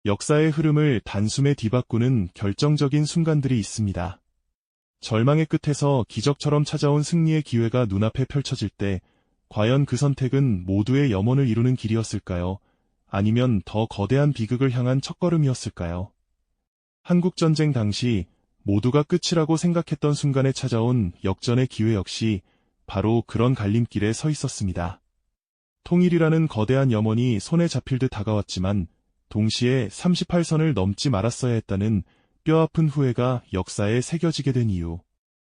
역사의 흐름을 단숨에 뒤바꾸는 결정적인 순간들이 있습니다. 절망의 끝에서 기적처럼 찾아온 승리의 기회가 눈앞에 펼쳐질 때 과연 그 선택은 모두의 염원을 이루는 길이었을까요? 아니면 더 거대한 비극을 향한 첫걸음이었을까요? 한국전쟁 당시 모두가 끝이라고 생각했던 순간에 찾아온 역전의 기회 역시 바로 그런 갈림길에 서 있었습니다. 통일이라는 거대한 염원이 손에 잡힐 듯 다가왔지만 동시에 38선을 넘지 말았어야 했다는 뼈아픈 후회가 역사에 새겨지게 된 이유.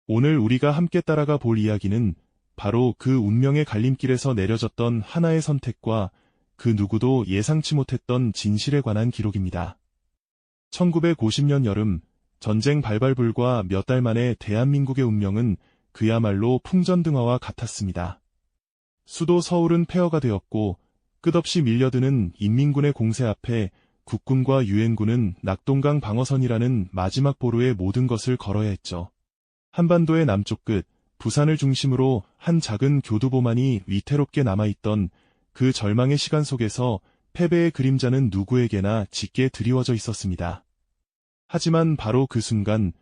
오늘 우리가 함께 따라가 볼 이야기는 바로 그 운명의 갈림길에서 내려졌던 하나의 선택과 그 누구도 예상치 못했던 진실에 관한 기록입니다. 1950년 여름, 전쟁 발발불과 몇 달 만에 대한민국의 운명은 그야말로 풍전등화와 같았습니다. 수도 서울은 폐허가 되었고 끝없이 밀려드는 인민군의 공세 앞에 국군과 유엔군은 낙동강 방어선이라는 마지막 보루의 모든 것을 걸어야 했죠. 한반도의 남쪽 끝, 부산을 중심으로 한 작은 교두보만이 위태롭게 남아있던 그 절망의 시간 속에서 패배의 그림자는 누구에게나 짙게 드리워져 있었습니다. 하지만 바로 그 순간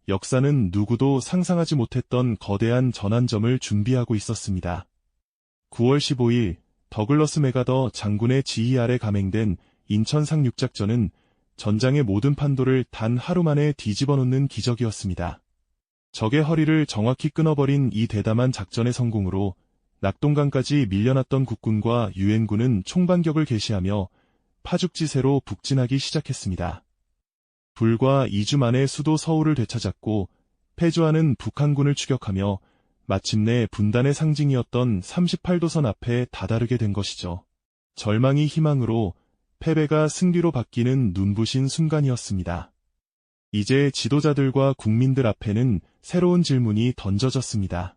역사는 누구도 상상하지 못했던 거대한 전환점을 준비하고 있었습니다. 9월 15일 더글러스 맥아더 장군의 지휘 아래 감행된 인천 상륙작전은 전장의 모든 판도를 단 하루 만에 뒤집어 놓는 기적이었습니다. 적의 허리를 정확히 끊어버린 이 대담한 작전의 성공으로 낙동강까지 밀려났던 국군과 유엔군은 총반격을 개시하며 파죽지세로 북진하기 시작했습니다. 불과 2주 만에 수도 서울을 되찾았고 패주하는 북한군을 추격하며 마침내 분단의 상징이었던 38도선 앞에 다다르게 된 것이죠. 절망이 희망으로, 패배가 승리로 바뀌는 눈부신 순간이었습니다. 이제 지도자들과 국민들 앞에는 새로운 질문이 던져졌습니다.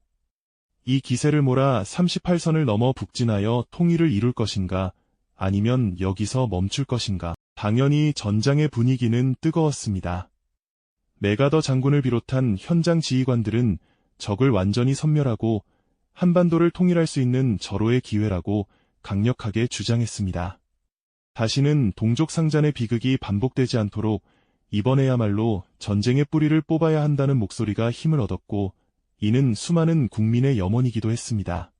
이 기세를 몰아 38선을 넘어 북진하여 통일을 이룰 것인가, 아니면 여기서 멈출 것인가. 당연히 전장의 분위기는 뜨거웠습니다. 맥아더 장군을 비롯한 현장 지휘관들은 적을 완전히 섬멸하고 한반도를 통일할 수 있는 절호의 기회라고 강력하게 주장했습니다. 다시는 동족상잔의 비극이 반복되지 않도록 이번에야말로 전쟁의 뿌리를 뽑아야 한다는 목소리가 힘을 얻었고, 이는 수많은 국민의 염원이기도 했습니다.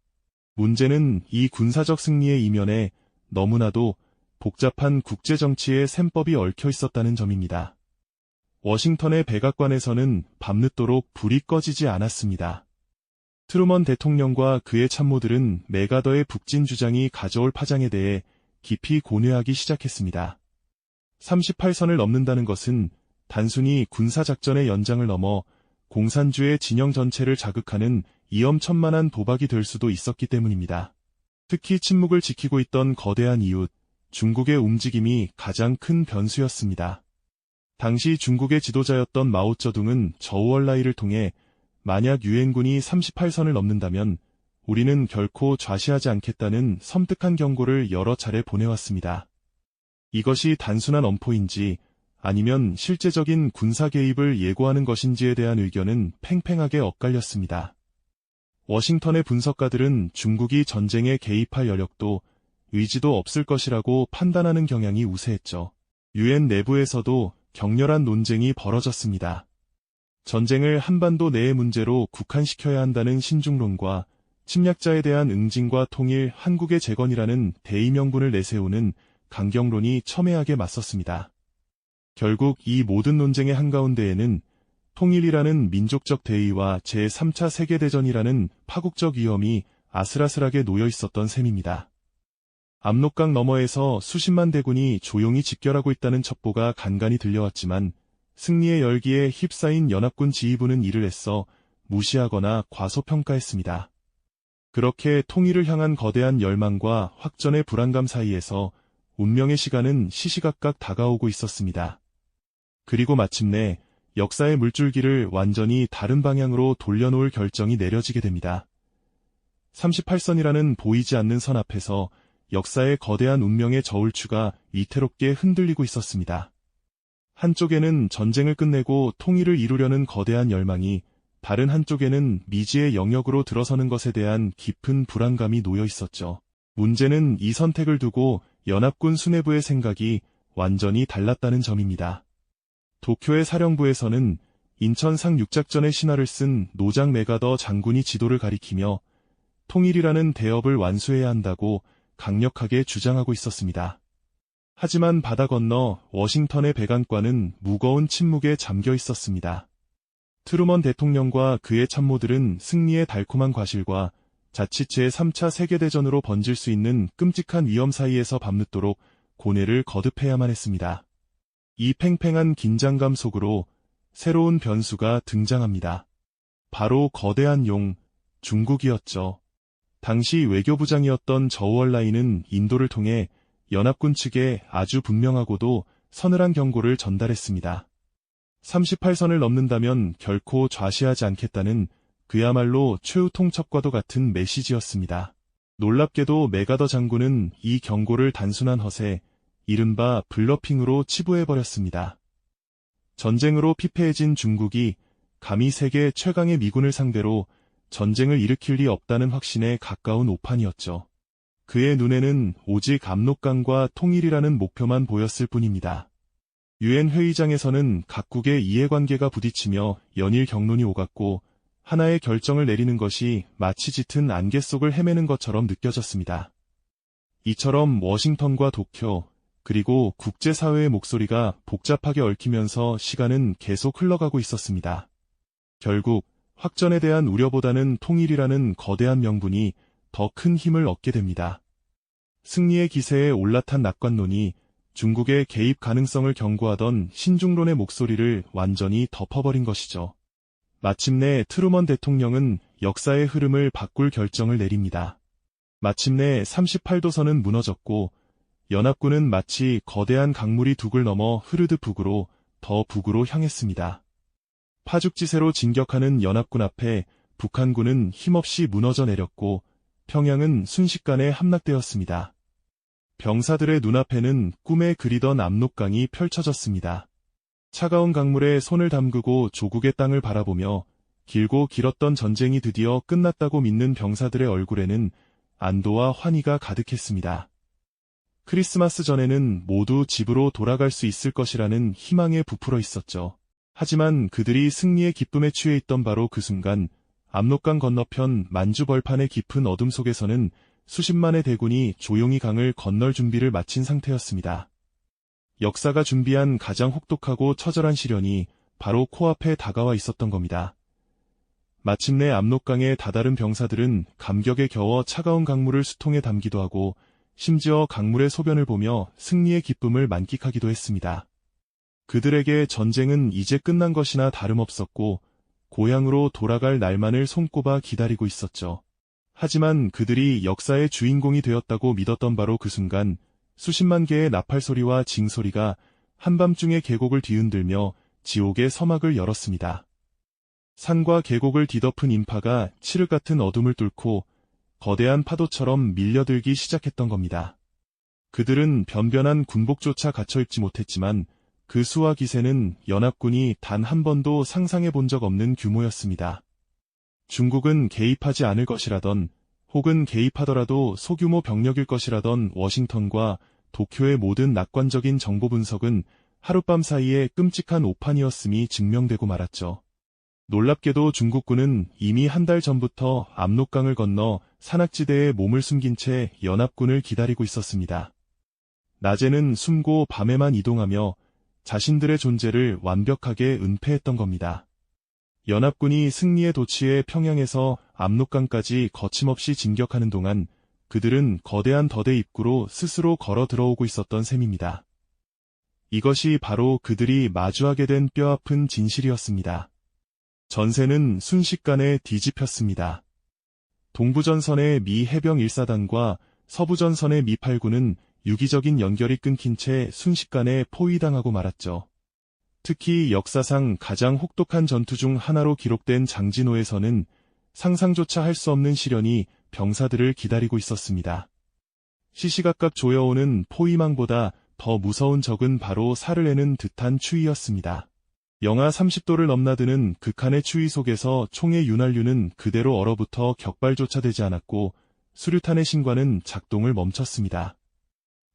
문제는 이 군사적 승리의 이면에 너무나도 복잡한 국제정치의 셈법이 얽혀 있었다는 점입니다. 워싱턴의 백악관에서는 밤늦도록 불이 꺼지지 않았습니다. 트루먼 대통령과 그의 참모들은 맥아더의 북진 주장이 가져올 파장에 대해 깊이 고뇌하기 시작했습니다. 38선을 넘는다는 것은 단순히 군사작전의 연장을 넘어 공산주의 진영 전체를 자극하는 위험천만한 도박이 될 수도 있었기 때문입니다. 특히 침묵을 지키고 있던 거대한 이웃, 중국의 움직임이 가장 큰 변수였습니다. 당시 중국의 지도자였던 마오쩌둥은 저우얼라이를 통해 만약 유엔군이 38선을 넘는다면 우리는 결코 좌시하지 않겠다는 섬뜩한 경고를 여러 차례 보내왔습니다. 이것이 단순한 엄포인지 아니면 실제적인 군사 개입을 예고하는 것인지에 대한 의견은 팽팽하게 엇갈렸습니다. 워싱턴의 분석가들은 중국이 전쟁에 개입할 여력도 의지도 없을 것이라고 판단하는 경향이 우세했죠. 유엔 내부에서도 격렬한 논쟁이 벌어졌습니다. 전쟁을 한반도 내의 문제로 국한시켜야 한다는 신중론과 침략자에 대한 응징과 통일, 한국의 재건이라는 대의명분을 내세우는 강경론이 첨예하게 맞섰습니다. 결국 이 모든 논쟁의 한가운데에는 통일이라는 민족적 대의와 제3차 세계대전이라는 파국적 위험이 아슬아슬하게 놓여 있었던 셈입니다. 압록강 너머에서 수십만 대군이 조용히 집결하고 있다는 첩보가 간간히 들려왔지만 승리의 열기에 휩싸인 연합군 지휘부는 이를 애써 무시하거나 과소평가했습니다. 그렇게 통일을 향한 거대한 열망과 확전의 불안감 사이에서 운명의 시간은 시시각각 다가오고 있었습니다. 그리고 마침내 역사의 물줄기를 완전히 다른 방향으로 돌려놓을 결정이 내려지게 됩니다. 38선이라는 보이지 않는 선 앞에서 역사의 거대한 운명의 저울추가 위태롭게 흔들리고 있었습니다. 한쪽에는 전쟁을 끝내고 통일을 이루려는 거대한 열망이, 다른 한쪽에는 미지의 영역으로 들어서는 것에 대한 깊은 불안감이 놓여 있었죠. 문제는 이 선택을 두고 연합군 수뇌부의 생각이 완전히 달랐다는 점입니다. 도쿄의 사령부에서는 인천 상륙작전의 신화를 쓴 노장 메가더 장군이 지도를 가리키며 통일이라는 대업을 완수해야 한다고 강력하게 주장하고 있었습니다. 하지만 바다 건너 워싱턴의 백안과는 무거운 침묵에 잠겨 있었습니다. 트루먼 대통령과 그의 참모들은 승리의 달콤한 과실과 자칫 제3차 세계대전으로 번질 수 있는 끔찍한 위험 사이에서 밤늦도록 고뇌를 거듭해야만 했습니다. 이 팽팽한 긴장감 속으로 새로운 변수가 등장합니다. 바로 거대한 용, 중국이었죠. 당시 외교부장이었던 저우얼라이는 인도를 통해 연합군 측에 아주 분명하고도 서늘한 경고를 전달했습니다. 38선을 넘는다면 결코 좌시하지 않겠다는 그야말로 최후 통첩과도 같은 메시지였습니다. 놀랍게도 메가더 장군은 이 경고를 단순한 허세, 이른바 블러핑으로 치부해버렸습니다. 전쟁으로 피폐해진 중국이 감히 세계 최강의 미군을 상대로 전쟁을 일으킬 리 없다는 확신에 가까운 오판이었죠. 그의 눈에는 오직 압록강과 통일이라는 목표만 보였을 뿐입니다. 유엔 회의장에서는 각국의 이해관계가 부딪히며 연일 격론이 오갔고 하나의 결정을 내리는 것이 마치 짙은 안개 속을 헤매는 것처럼 느껴졌습니다. 이처럼 워싱턴과 도쿄, 그리고 국제사회의 목소리가 복잡하게 얽히면서 시간은 계속 흘러가고 있었습니다. 결국 확전에 대한 우려보다는 통일이라는 거대한 명분이 더 큰 힘을 얻게 됩니다. 승리의 기세에 올라탄 낙관론이 중국의 개입 가능성을 경고하던 신중론의 목소리를 완전히 덮어버린 것이죠. 마침내 트루먼 대통령은 역사의 흐름을 바꿀 결정을 내립니다. 마침내 38도선은 무너졌고 연합군은 마치 거대한 강물이 둑을 넘어 흐르듯 북으로, 더 북으로 향했습니다. 파죽지세로 진격하는 연합군 앞에 북한군은 힘없이 무너져 내렸고 평양은 순식간에 함락되었습니다. 병사들의 눈앞에는 꿈에 그리던 압록강이 펼쳐졌습니다. 차가운 강물에 손을 담그고 조국의 땅을 바라보며 길고 길었던 전쟁이 드디어 끝났다고 믿는 병사들의 얼굴에는 안도와 환희가 가득했습니다. 크리스마스 전에는 모두 집으로 돌아갈 수 있을 것이라는 희망에 부풀어 있었죠. 하지만 그들이 승리의 기쁨에 취해 있던 바로 그 순간 압록강 건너편 만주벌판의 깊은 어둠 속에서는 수십만의 대군이 조용히 강을 건널 준비를 마친 상태였습니다. 역사가 준비한 가장 혹독하고 처절한 시련이 바로 코앞에 다가와 있었던 겁니다. 마침내 압록강에 다다른 병사들은 감격에 겨워 차가운 강물을 수통에 담기도 하고 심지어 강물의 소변을 보며 승리의 기쁨을 만끽하기도 했습니다. 그들에게 전쟁은 이제 끝난 것이나 다름없었고 고향으로 돌아갈 날만을 손꼽아 기다리고 있었죠. 하지만 그들이 역사의 주인공이 되었다고 믿었던 바로 그 순간 수십만 개의 나팔 소리와 징소리가 한밤중의 계곡을 뒤흔들며 지옥의 서막을 열었습니다. 산과 계곡을 뒤덮은 인파가 칠흑 같은 어둠을 뚫고 거대한 파도처럼 밀려들기 시작했던 겁니다. 그들은 변변한 군복조차 갖춰 입지 못했지만 그 수와 기세는 연합군이 단 한 번도 상상해 본 적 없는 규모였습니다. 중국은 개입하지 않을 것이라던 혹은 개입하더라도 소규모 병력일 것이라던 워싱턴과 도쿄의 모든 낙관적인 정보 분석은 하룻밤 사이에 끔찍한 오판이었음이 증명되고 말았죠. 놀랍게도 중국군은 이미 한 달 전부터 압록강을 건너 산악지대에 몸을 숨긴 채 연합군을 기다리고 있었습니다. 낮에는 숨고 밤에만 이동하며 자신들의 존재를 완벽하게 은폐했던 겁니다. 연합군이 승리의 도취해 평양에서 압록강까지 거침없이 진격하는 동안 그들은 거대한 덫의 입구로 스스로 걸어 들어오고 있었던 셈입니다. 이것이 바로 그들이 마주하게 된 뼈아픈 진실이었습니다. 전세는 순식간에 뒤집혔습니다. 동부전선의 미 해병 1사단과 서부전선의 미 8군은 유기적인 연결이 끊긴 채 순식간에 포위당하고 말았죠. 특히 역사상 가장 혹독한 전투 중 하나로 기록된 장진호에서는 상상조차 할 수 없는 시련이 병사들을 기다리고 있었습니다. 시시각각 조여오는 포위망보다 더 무서운 적은 바로 살을 내는 듯한 추위였습니다. 영하 30도를 넘나드는 극한의 추위 속에서 총의 윤활유는 그대로 얼어붙어 격발조차 되지 않았고 수류탄의 신관은 작동을 멈췄습니다.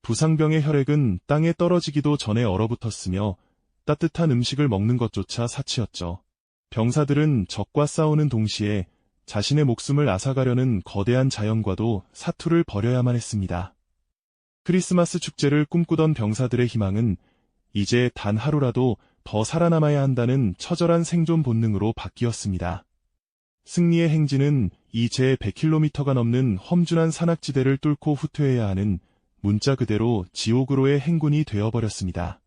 부상병의 혈액은 땅에 떨어지기도 전에 얼어붙었으며 따뜻한 음식을 먹는 것조차 사치였죠. 병사들은 적과 싸우는 동시에 자신의 목숨을 앗아가려는 거대한 자연과도 사투를 벌여야만 했습니다. 크리스마스 축제를 꿈꾸던 병사들의 희망은 이제 단 하루라도 더 살아남아야 한다는 처절한 생존 본능으로 바뀌었습니다. 승리의 행진은 이제 100km가 넘는 험준한 산악지대를 뚫고 후퇴해야 하는 문자 그대로 지옥으로의 행군이 되어버렸습니다.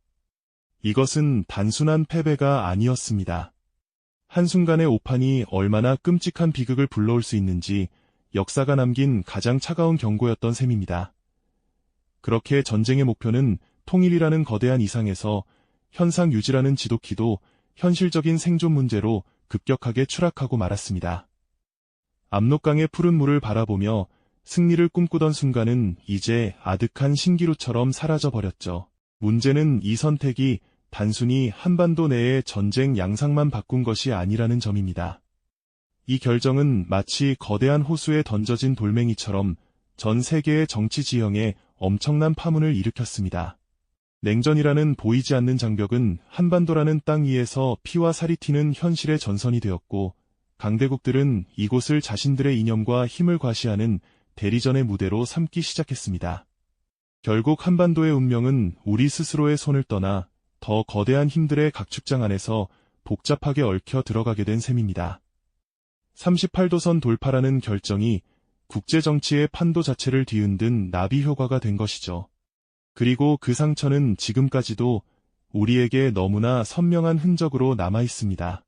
이것은 단순한 패배가 아니었습니다. 한순간의 오판이 얼마나 끔찍한 비극을 불러올 수 있는지 역사가 남긴 가장 차가운 경고였던 셈입니다. 그렇게 전쟁의 목표는 통일이라는 거대한 이상에서 현상 유지라는 지독히도 현실적인 생존 문제로 급격하게 추락하고 말았습니다. 압록강의 푸른 물을 바라보며 승리를 꿈꾸던 순간은 이제 아득한 신기루처럼 사라져버렸죠. 문제는 이 선택이 단순히 한반도 내의 전쟁 양상만 바꾼 것이 아니라는 점입니다. 이 결정은 마치 거대한 호수에 던져진 돌멩이처럼 전 세계의 정치 지형에 엄청난 파문을 일으켰습니다. 냉전이라는 보이지 않는 장벽은 한반도라는 땅 위에서 피와 살이 튀는 현실의 전선이 되었고, 강대국들은 이곳을 자신들의 이념과 힘을 과시하는 대리전의 무대로 삼기 시작했습니다. 결국 한반도의 운명은 우리 스스로의 손을 떠나 더 거대한 힘들의 각축장 안에서 복잡하게 얽혀 들어가게 된 셈입니다. 38도선 돌파라는 결정이 국제정치의 판도 자체를 뒤흔든 나비 효과가 된 것이죠. 그리고 그 상처는 지금까지도 우리에게 너무나 선명한 흔적으로 남아 있습니다.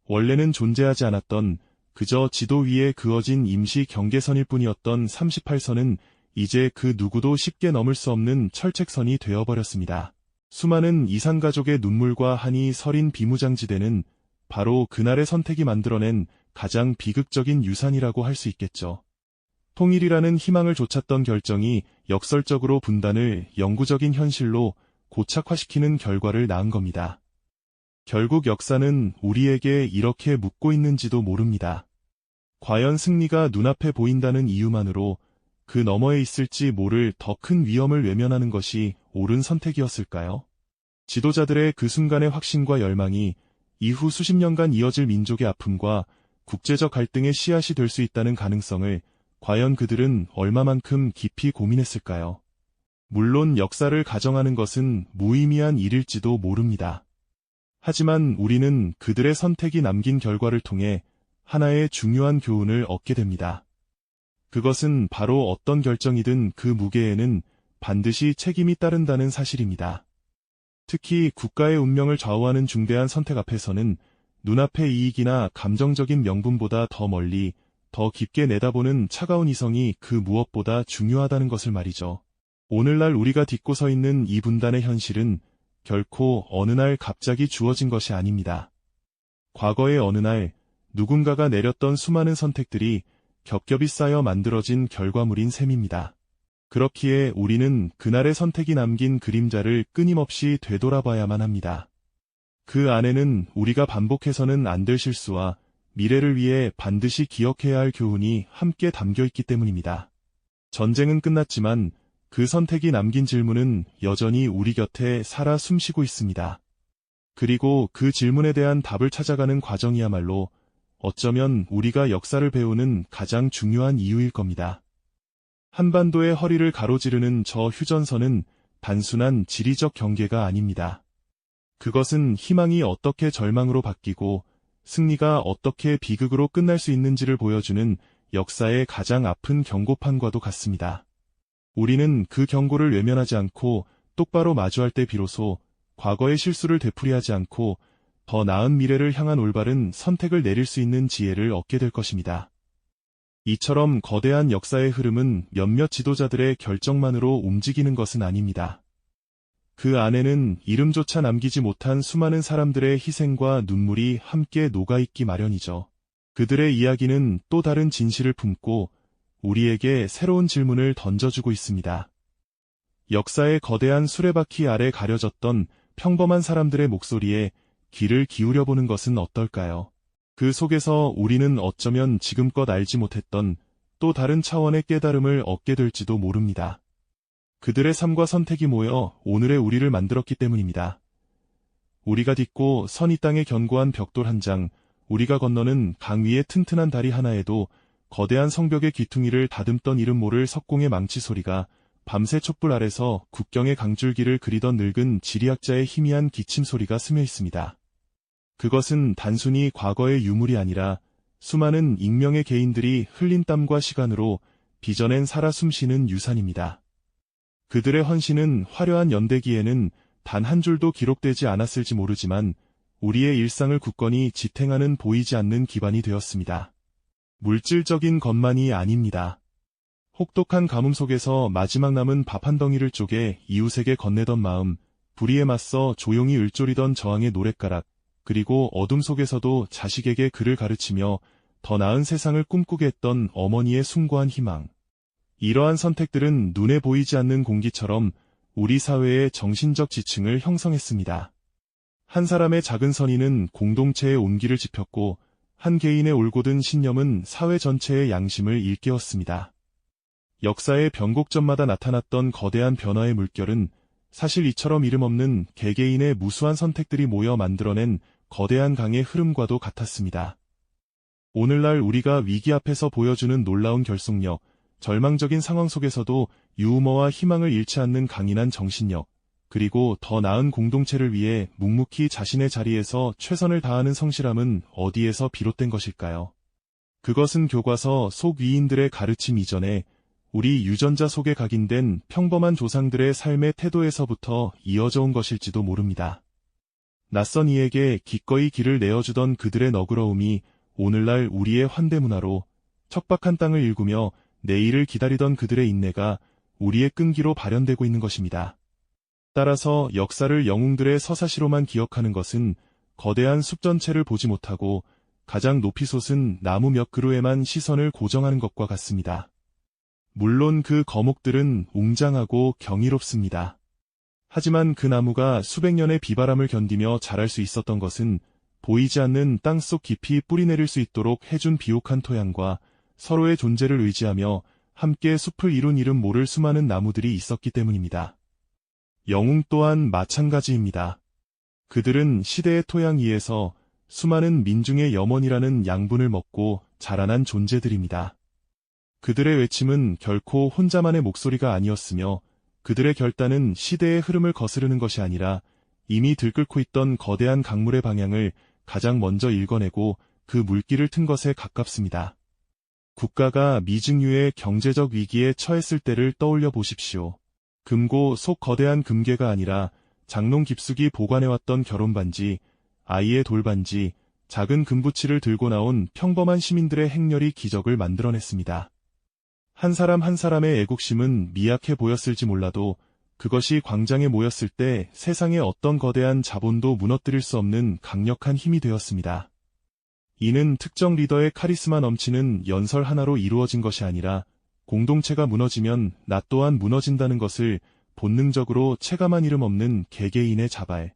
원래는 존재하지 않았던 그저 지도 위에 그어진 임시 경계선일 뿐이었던 38선은 이제 그 누구도 쉽게 넘을 수 없는 철책선이 되어버렸습니다. 수많은 이산가족의 눈물과 한이 서린 비무장지대는 바로 그날의 선택이 만들어낸 가장 비극적인 유산이라고 할 수 있겠죠. 통일이라는 희망을 좇았던 결정이 역설적으로 분단을 영구적인 현실로 고착화시키는 결과를 낳은 겁니다. 결국 역사는 우리에게 이렇게 묻고 있는지도 모릅니다. 과연 승리가 눈앞에 보인다는 이유만으로 그 너머에 있을지 모를 더 큰 위험을 외면하는 것이 옳은 선택이었을까요? 지도자들의 그 순간의 확신과 열망이 이후 수십 년간 이어질 민족의 아픔과 국제적 갈등의 씨앗이 될 수 있다는 가능성을 과연 그들은 얼마만큼 깊이 고민했을까요? 물론 역사를 가정하는 것은 무의미한 일일지도 모릅니다. 하지만 우리는 그들의 선택이 남긴 결과를 통해 하나의 중요한 교훈을 얻게 됩니다. 그것은 바로 어떤 결정이든 그 무게에는 반드시 책임이 따른다는 사실입니다. 특히 국가의 운명을 좌우하는 중대한 선택 앞에서는 눈앞의 이익이나 감정적인 명분보다 더 멀리, 더 깊게 내다보는 차가운 이성이 그 무엇보다 중요하다는 것을 말이죠. 오늘날 우리가 딛고 서 있는 이 분단의 현실은 결코 어느 날 갑자기 주어진 것이 아닙니다. 과거의 어느 날 누군가가 내렸던 수많은 선택들이 겹겹이 쌓여 만들어진 결과물인 셈입니다. 그렇기에 우리는 그날의 선택이 남긴 그림자를 끊임없이 되돌아봐야만 합니다. 그 안에는 우리가 반복해서는 안 될 실수와 미래를 위해 반드시 기억해야 할 교훈이 함께 담겨 있기 때문입니다. 전쟁은 끝났지만 그 선택이 남긴 질문은 여전히 우리 곁에 살아 숨쉬고 있습니다. 그리고 그 질문에 대한 답을 찾아가는 과정이야말로 어쩌면 우리가 역사를 배우는 가장 중요한 이유일 겁니다. 한반도의 허리를 가로지르는 저 휴전선은 단순한 지리적 경계가 아닙니다. 그것은 희망이 어떻게 절망으로 바뀌고 승리가 어떻게 비극으로 끝날 수 있는지를 보여주는 역사의 가장 아픈 경고판과도 같습니다. 우리는 그 경고를 외면하지 않고 똑바로 마주할 때 비로소 과거의 실수를 되풀이하지 않고 더 나은 미래를 향한 올바른 선택을 내릴 수 있는 지혜를 얻게 될 것입니다. 이처럼 거대한 역사의 흐름은 몇몇 지도자들의 결정만으로 움직이는 것은 아닙니다. 그 안에는 이름조차 남기지 못한 수많은 사람들의 희생과 눈물이 함께 녹아있기 마련이죠. 그들의 이야기는 또 다른 진실을 품고 우리에게 새로운 질문을 던져주고 있습니다. 역사의 거대한 수레바퀴 아래 가려졌던 평범한 사람들의 목소리에 귀를 기울여보는 것은 어떨까요? 그 속에서 우리는 어쩌면 지금껏 알지 못했던 또 다른 차원의 깨달음을 얻게 될지도 모릅니다. 그들의 삶과 선택이 모여 오늘의 우리를 만들었기 때문입니다. 우리가 딛고 선 이 땅의 견고한 벽돌 한 장, 우리가 건너는 강 위의 튼튼한 다리 하나에도 거대한 성벽의 귀퉁이를 다듬던 이름 모를 석공의 망치 소리가, 밤새 촛불 아래서 국경의 강줄기를 그리던 늙은 지리학자의 희미한 기침 소리가 스며 있습니다. 그것은 단순히 과거의 유물이 아니라 수많은 익명의 개인들이 흘린 땀과 시간으로 빚어낸 살아 숨쉬는 유산입니다. 그들의 헌신은 화려한 연대기에는 단 한 줄도 기록되지 않았을지 모르지만 우리의 일상을 굳건히 지탱하는 보이지 않는 기반이 되었습니다. 물질적인 것만이 아닙니다. 혹독한 가뭄 속에서 마지막 남은 밥 한 덩이를 쪼개 이웃에게 건네던 마음, 불의에 맞서 조용히 을조리던 저항의 노랫가락, 그리고 어둠 속에서도 자식에게 글을 가르치며 더 나은 세상을 꿈꾸게 했던 어머니의 숭고한 희망. 이러한 선택들은 눈에 보이지 않는 공기처럼 우리 사회의 정신적 지층을 형성했습니다. 한 사람의 작은 선의는 공동체의 온기를 지폈고 한 개인의 올곧은 신념은 사회 전체의 양심을 일깨웠습니다. 역사의 변곡점마다 나타났던 거대한 변화의 물결은 사실 이처럼 이름 없는 개개인의 무수한 선택들이 모여 만들어낸 거대한 강의 흐름과도 같았습니다. 오늘날 우리가 위기 앞에서 보여주는 놀라운 결속력, 절망적인 상황 속에서도 유머와 희망을 잃지 않는 강인한 정신력, 그리고 더 나은 공동체를 위해 묵묵히 자신의 자리에서 최선을 다하는 성실함은 어디에서 비롯된 것일까요? 그것은 교과서 속 위인들의 가르침 이전에 우리 유전자 속에 각인된 평범한 조상들의 삶의 태도에서부터 이어져 온 것일지도 모릅니다. 낯선 이에게 기꺼이 길을 내어주던 그들의 너그러움이 오늘날 우리의 환대문화로, 척박한 땅을 일구며 내일을 기다리던 그들의 인내가 우리의 끈기로 발현되고 있는 것입니다. 따라서 역사를 영웅들의 서사시로만 기억하는 것은 거대한 숲 전체를 보지 못하고 가장 높이 솟은 나무 몇 그루에만 시선을 고정하는 것과 같습니다. 물론 그 거목들은 웅장하고 경이롭습니다. 하지만 그 나무가 수백 년의 비바람을 견디며 자랄 수 있었던 것은 보이지 않는 땅속 깊이 뿌리내릴 수 있도록 해준 비옥한 토양과 서로의 존재를 의지하며 함께 숲을 이룬 이름 모를 수많은 나무들이 있었기 때문입니다. 영웅 또한 마찬가지입니다. 그들은 시대의 토양 위에서 수많은 민중의 염원이라는 양분을 먹고 자라난 존재들입니다. 그들의 외침은 결코 혼자만의 목소리가 아니었으며 그들의 결단은 시대의 흐름을 거스르는 것이 아니라 이미 들끓고 있던 거대한 강물의 방향을 가장 먼저 읽어내고 그 물길을 튼 것에 가깝습니다. 국가가 미증유의 경제적 위기에 처했을 때를 떠올려 보십시오. 금고 속 거대한 금괴가 아니라 장롱 깊숙이 보관해왔던 결혼반지, 아이의 돌반지, 작은 금부치를 들고 나온 평범한 시민들의 행렬이 기적을 만들어냈습니다. 한 사람 한 사람의 애국심은 미약해 보였을지 몰라도 그것이 광장에 모였을 때 세상의 어떤 거대한 자본도 무너뜨릴 수 없는 강력한 힘이 되었습니다. 이는 특정 리더의 카리스마 넘치는 연설 하나로 이루어진 것이 아니라 공동체가 무너지면 나 또한 무너진다는 것을 본능적으로 체감한 이름 없는 개개인의 자발,